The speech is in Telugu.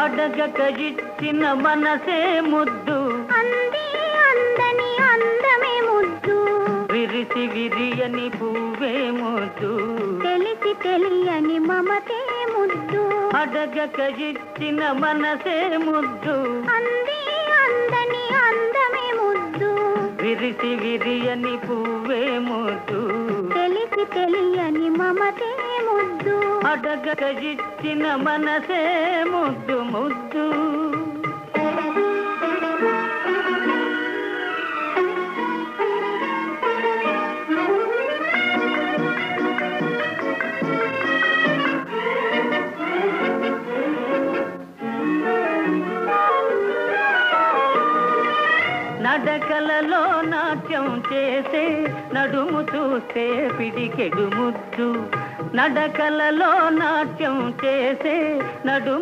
అడగక ఇచ్చిన మనసే ముద్దు, అంది అందని అందమే ముద్దు, విరిసి విరియని పువ్వే ముద్దు, తెలిసి తెలియని మమతే ముద్దు. అడగక ఇచ్చిన మనసే ముద్దు, అంది అందని అందమే ముద్దు, విరిసి విరియని పువ్వే ముద్దు, తెలిసి తెలియని మమతే ముద్దు. అడగక ఇచ్చిన మనసే ముద్దు ముద్దు. నడకలలో నాట్యం చేసే నడుము చూస్తే పిడికెడు ముద్దు, నడకలలో నాట్యం చేసే నడుము